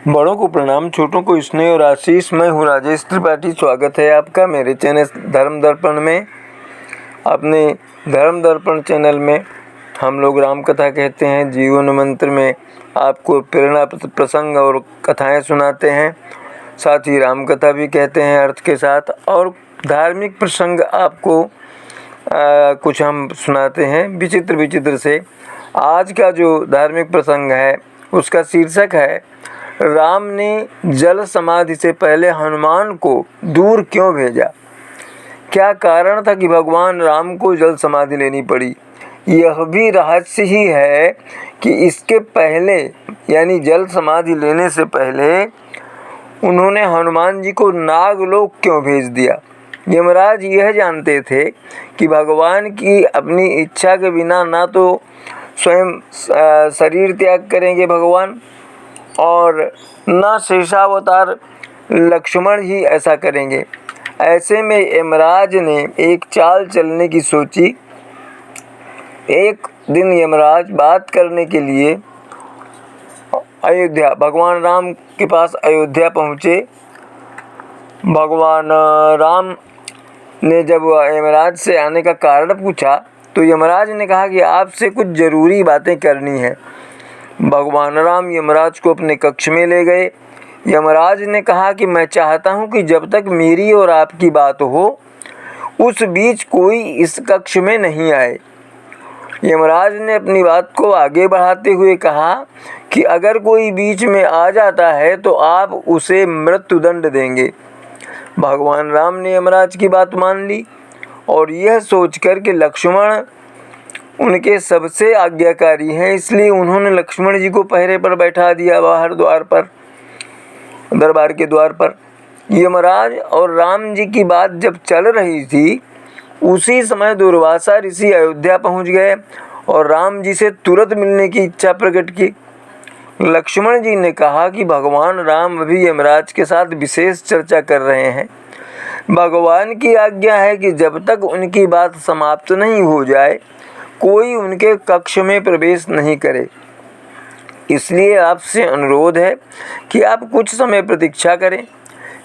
बड़ों को प्रणाम, छोटों को स्नेह और आशीष। मैं हूँ राजेश त्रिपाठी। स्वागत है आपका मेरे चैनल धर्म दर्पण में। अपने धर्म दर्पण चैनल में हम लोग राम कथा कहते हैं। जीवन मंत्र में आपको प्रेरणा प्रसंग और कथाएं सुनाते हैं। साथ ही राम कथा भी कहते हैं अर्थ के साथ, और धार्मिक प्रसंग आपको कुछ हम सुनाते हैं विचित्र विचित्र से। आज का जो धार्मिक प्रसंग है उसका शीर्षक है, राम ने जल समाधि से पहले हनुमान को दूर क्यों भेजा। क्या कारण था कि भगवान राम को जल समाधि लेनी पड़ी। यह भी रहस्य ही है कि इसके पहले यानी जल समाधि लेने से पहले उन्होंने हनुमान जी को नागलोक क्यों भेज दिया। यमराज यह जानते थे कि भगवान की अपनी इच्छा के बिना ना तो स्वयं शरीर त्याग करेंगे भगवान, और न शेषावतार लक्ष्मण ही ऐसा करेंगे। ऐसे में यमराज ने एक चाल चलने की सोची। एक दिन यमराज बात करने के लिए भगवान राम के पास अयोध्या पहुँचे। भगवान राम ने जब यमराज से आने का कारण पूछा तो यमराज ने कहा कि आपसे कुछ ज़रूरी बातें करनी है। भगवान राम यमराज को अपने कक्ष में ले गए। यमराज ने कहा कि मैं चाहता हूं कि जब तक मेरी और आपकी बात हो उस बीच कोई इस कक्ष में नहीं आए। यमराज ने अपनी बात को आगे बढ़ाते हुए कहा कि अगर कोई बीच में आ जाता है तो आप उसे मृत्युदंड देंगे। भगवान राम ने यमराज की बात मान ली और यह सोचकर कि लक्ष्मण उनके सबसे आज्ञाकारी हैं, इसलिए उन्होंने लक्ष्मण जी को पहरे पर बैठा दिया बाहर द्वार पर, दरबार के द्वार पर। यमराज और राम जी की बात जब चल रही थी उसी समय दुर्वासा ऋषि अयोध्या पहुंच गए और राम जी से तुरंत मिलने की इच्छा प्रकट की। लक्ष्मण जी ने कहा कि भगवान राम अभी यमराज के साथ विशेष चर्चा कर रहे हैं। भगवान की आज्ञा है कि जब तक उनकी बात समाप्त नहीं हो जाए कोई उनके कक्ष में प्रवेश नहीं करे। इसलिए आपसे अनुरोध है कि आप कुछ समय प्रतीक्षा करें।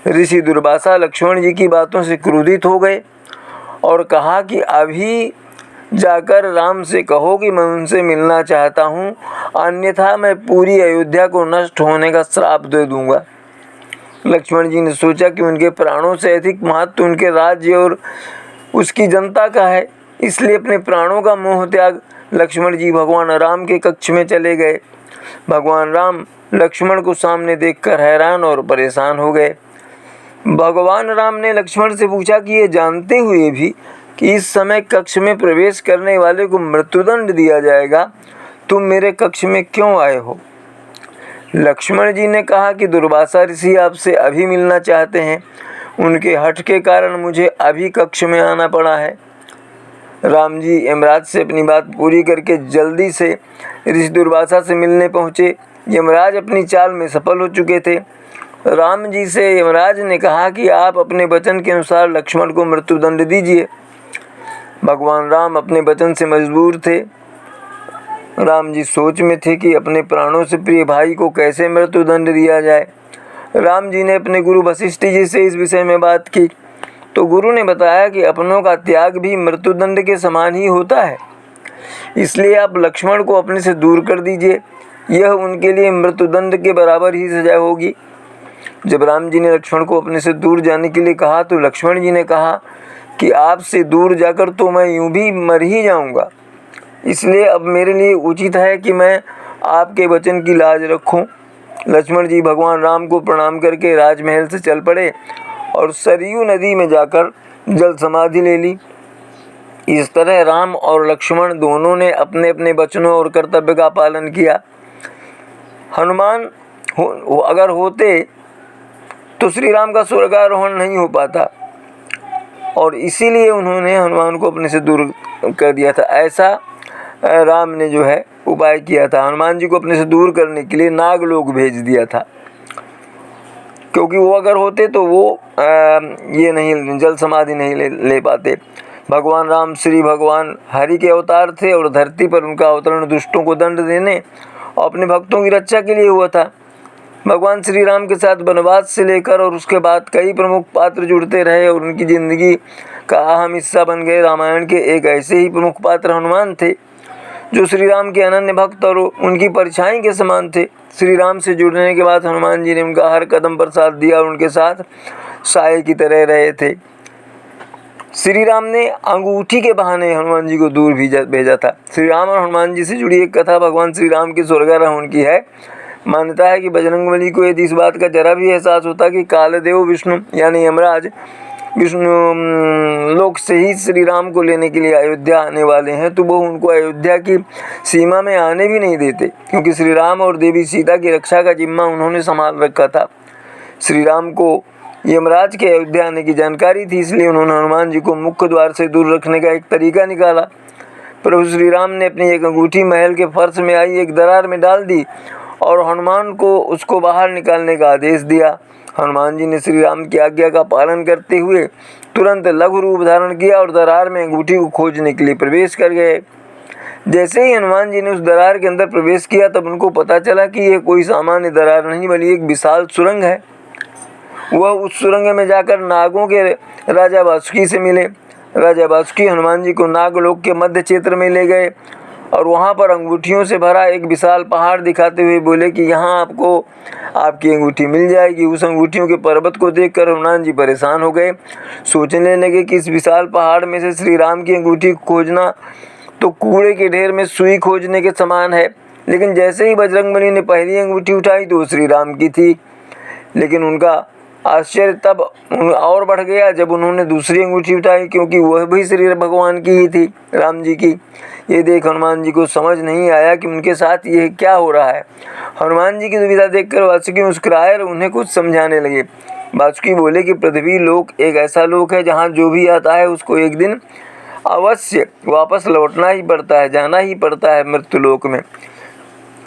ऋषि दुर्वासा लक्ष्मण जी की बातों से क्रोधित हो गए और कहा कि अभी जाकर राम से कहो कि मैं उनसे मिलना चाहता हूँ, अन्यथा मैं पूरी अयोध्या को नष्ट होने का श्राप दे दूंगा। लक्ष्मण जी ने सोचा कि उनके प्राणों से अधिक महत्व उनके राज्य और उसकी जनता का है, इसलिए अपने प्राणों का मोह त्याग लक्ष्मण जी भगवान राम के कक्ष में चले गए। भगवान राम लक्ष्मण को सामने देखकर हैरान और परेशान हो गए। भगवान राम ने लक्ष्मण से पूछा कि ये जानते हुए भी कि इस समय कक्ष में प्रवेश करने वाले को मृत्युदंड दिया जाएगा, तुम मेरे कक्ष में क्यों आए हो। लक्ष्मण जी ने कहा कि दुर्वासा ऋषि आपसे अभी मिलना चाहते हैं, उनके हठ के कारण मुझे अभी कक्ष में आना पड़ा है। राम जी यमराज से अपनी बात पूरी करके जल्दी से ऋषि दुर्वासा से मिलने पहुँचे। यमराज अपनी चाल में सफल हो चुके थे। राम जी से यमराज ने कहा कि आप अपने वचन के अनुसार लक्ष्मण को मृत्युदंड दीजिए। भगवान राम अपने वचन से मजबूर थे। राम जी सोच में थे कि अपने प्राणों से प्रिय भाई को कैसे मृत्युदंड दिया जाए। राम जी ने अपने गुरु वशिष्ठ जी से इस विषय में बात की तो गुरु ने बताया कि अपनों का त्याग भी मृत्युदंड के समान ही होता है, इसलिए आप लक्ष्मण को अपने से दूर कर दीजिए, यह उनके लिए मृत्युदंड के बराबर ही सजा होगी। जब राम जी ने लक्ष्मण को अपने से दूर जाने के लिए कहा तो लक्ष्मण जी ने कहा कि आपसे दूर जाकर तो मैं यूं भी मर ही जाऊंगा, इसलिए अब मेरे लिए उचित है कि मैं आपके वचन की लाज रखूं। लक्ष्मण जी भगवान राम को प्रणाम करके राजमहल से चल पड़े और सरयू नदी में जाकर जल समाधि ले ली। इस तरह राम और लक्ष्मण दोनों ने अपने अपने वचनों और कर्तव्य का पालन किया। हनुमान अगर होते तो श्री राम का स्वर्गारोहण नहीं हो पाता और इसीलिए उन्होंने हनुमान को अपने से दूर कर दिया था। ऐसा राम ने जो है उपाय किया था। हनुमान जी को अपने से दूर करने के लिए नागलोक भेज दिया था, क्योंकि वो अगर होते तो वो ये नहीं जल समाधि नहीं ले पाते। भगवान राम श्री भगवान हरि के अवतार थे और धरती पर उनका अवतरण दुष्टों को दंड देने और अपने भक्तों की रक्षा के लिए हुआ था। भगवान श्री राम के साथ वनवास से लेकर और उसके बाद कई प्रमुख पात्र जुड़ते रहे और उनकी जिंदगी का अहम हिस्सा बन गए। रामायण के एक ऐसे ही प्रमुख पात्र हनुमान थे जो श्री राम के अनन्य भक्त और उनकी परछाई के समान थे। श्री राम से जुड़ने के बाद हनुमान जी ने उनका हर कदम पर साथ दिया और उनके साथ साए की तरह रहे थे। श्री राम ने अंगूठी के बहाने हनुमान जी को दूर भेजा था। श्री राम और हनुमान जी से जुड़ी एक कथा भगवान श्री राम के स्वर्गारोहण की है। मान्यता है कि बजरंगबली को यदि इस बात का जरा भी एहसास होता कि कालदेव विष्णु यानी यमराज विष्णु लोक से ही श्री राम को लेने के लिए अयोध्या आने वाले हैं, तो वो उनको अयोध्या की सीमा में आने भी नहीं देते, क्योंकि श्री राम और देवी सीता की रक्षा का जिम्मा उन्होंने संभाल रखा था। श्री राम को यमराज के अयोध्या आने की जानकारी थी, इसलिए उन्होंने हनुमान जी को मुख्य द्वार से दूर रखने का एक तरीका निकाला। प्रभु श्री राम ने अपनी एक अंगूठी महल के फर्श में आई एक दरार में डाल दी और हनुमान को उसको बाहर निकालने का आदेश दिया। हनुमान जी ने श्री राम की आज्ञा का पालन करते हुए तुरंत लघु रूप धारण किया और दरार में अंगूठी को खोजने के लिए प्रवेश कर गए। जैसे ही हनुमान जी ने उस दरार के अंदर प्रवेश किया, तब उनको पता चला कि यह कोई सामान्य दरार नहीं बल्कि एक विशाल सुरंग है। वह उस सुरंग में जाकर नागों के राजा वासुकी से मिले। राजा वासुकी हनुमान जी को नागलोक के मध्य क्षेत्र में ले गए और वहाँ पर अंगूठियों से भरा एक विशाल पहाड़ दिखाते हुए बोले कि यहाँ आपको आपकी अंगूठी मिल जाएगी। उस अंगूठियों के पर्वत को देखकर हनुमान जी परेशान हो गए। सोचने लगे कि इस विशाल पहाड़ में से श्री राम की अंगूठी खोजना तो कूड़े के ढेर में सुई खोजने के समान है। लेकिन जैसे ही बजरंगबली ने पहली अंगूठी उठाई तो श्री राम की थी। लेकिन उनका आश्चर्य तब और बढ़ गया जब उन्होंने दूसरी अंगूठी उठाई, क्योंकि वह भी श्री भगवान की ही थी, राम जी की। ये देख हनुमान जी को समझ नहीं आया कि उनके साथ यह क्या हो रहा है। हनुमान जी की दुविधा देखकर वासुकी मुस्कुराए और उन्हें कुछ समझाने लगे। वासुकी बोले कि पृथ्वी लोक एक ऐसा लोक है जहाँ जो भी आता है उसको एक दिन अवश्य वापस लौटना ही पड़ता है, जाना ही पड़ता है मृत्यु लोक में।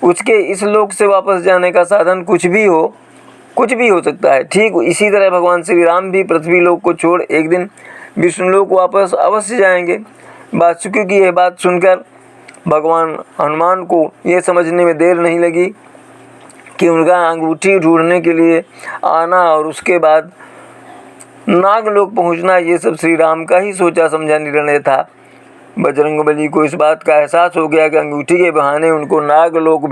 उसके इस लोक से वापस जाने का साधन कुछ भी हो सकता है। ठीक इसी तरह भगवान श्री राम भी पृथ्वी लोक को छोड़ एक दिन विष्णु लोक वापस अवश्य जाएंगे। वासुकी की यह बात सुनकर भगवान हनुमान को यह समझने में देर नहीं लगी कि उनका अंगूठी ढूंढने के लिए आना और उसके बाद नागलोक पहुंचना ये सब श्री राम का ही सोचा समझा निर्णय था। बजरंगबली को इस बात का एहसास हो गया कि अंगूठी के बहाने उनको नागलोक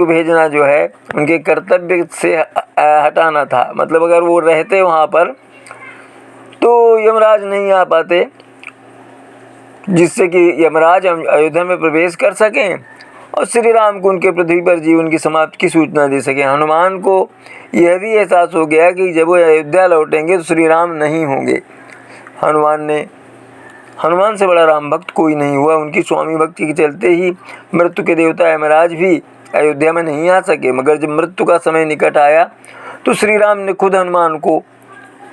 भेजना जो है उनके कर्तव्य से हटाना था। मतलब अगर वो रहते वहाँ पर तो यमराज नहीं आ पाते, जिससे कि यमराज अयोध्या में प्रवेश कर सकें और श्री राम को उनके पृथ्वी पर जीवन की समाप्ति की सूचना दे सकें। हनुमान को यह भी एहसास हो गया कि जब वो अयोध्या लौटेंगे तो श्री राम नहीं होंगे। हनुमान से बड़ा राम भक्त कोई नहीं हुआ। उनकी स्वामी भक्ति के चलते ही मृत्यु के देवता यमराज भी अयोध्या में नहीं आ सके। मगर जब मृत्यु का समय निकट आया तो श्री राम ने खुद हनुमान को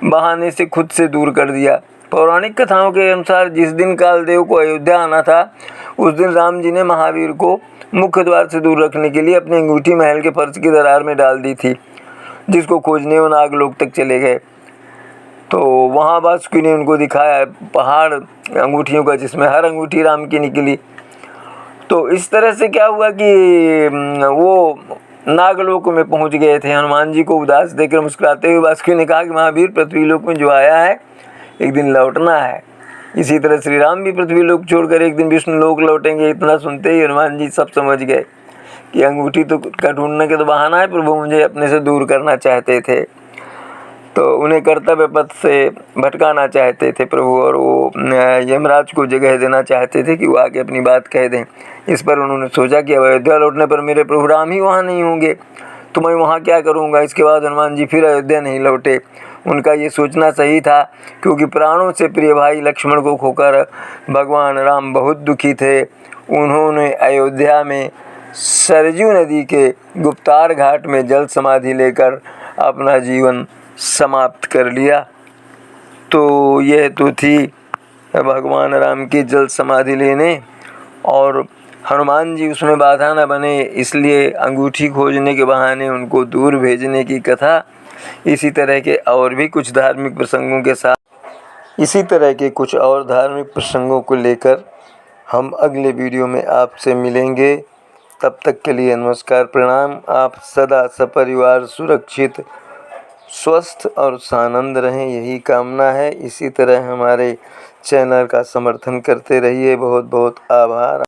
बहाने से खुद से दूर कर दिया। पौराणिक कथाओं के अनुसार जिस दिन कालदेव को अयोध्या आना था, उस दिन राम जी ने महावीर को मुख्य द्वार से दूर रखने के लिए अपनी अंगूठी महल के फर्श की दरार में डाल दी थी, जिसको खोजने वो नागलोक तक चले गए। तो वहाँ वासुकी ने उनको दिखाया पहाड़ अंगूठियों का, जिसमें हर अंगूठी राम की निकली। तो इस तरह से क्या हुआ कि वो नागलोक में पहुंच गए थे। हनुमान जी को उदास देखकर मुस्कुराते हुए वासुकी ने कहा कि महावीर, पृथ्वी लोक में जो आया है एक दिन लौटना है। इसी तरह श्री राम भी पृथ्वी लोक छोड़कर एक दिन विष्णु लोक लौटेंगे। इतना सुनते ही हनुमान जी सब समझ गए कि अंगूठी तो का ढूंढने के तो बहाना है, प्रभु मुझे अपने से दूर करना चाहते थे, तो उन्हें कर्तव्य पथ से भटकाना चाहते थे प्रभु, और वो यमराज को जगह देना चाहते थे कि वो आके अपनी बात कह दें। इस पर उन्होंने सोचा कि अब अयोध्या लौटने पर मेरे प्रभु राम ही वहाँ नहीं होंगे तो मैं वहाँ क्या करूँगा। इसके बाद हनुमान जी फिर अयोध्या नहीं लौटे। उनका ये सोचना सही था, क्योंकि प्राणों से प्रिय भाई लक्ष्मण को खोकर भगवान राम बहुत दुखी थे। उन्होंने अयोध्या में सरजू नदी के गुप्तार घाट में जल समाधि लेकर अपना जीवन समाप्त कर लिया। तो यह तो थी भगवान राम की जल समाधि लेने, और हनुमान जी उसमें बाधा न बने इसलिए अंगूठी खोजने के बहाने उनको दूर भेजने की कथा। इसी तरह के और भी कुछ धार्मिक प्रसंगों के साथ, इसी तरह के कुछ और धार्मिक प्रसंगों को लेकर हम अगले वीडियो में आपसे मिलेंगे। तब तक के लिए नमस्कार, प्रणाम। आप सदा सपरिवार सुरक्षित, स्वस्थ और सानंद रहें, यही कामना है। इसी तरह हमारे चैनल का समर्थन करते रहिए। बहुत बहुत आभार।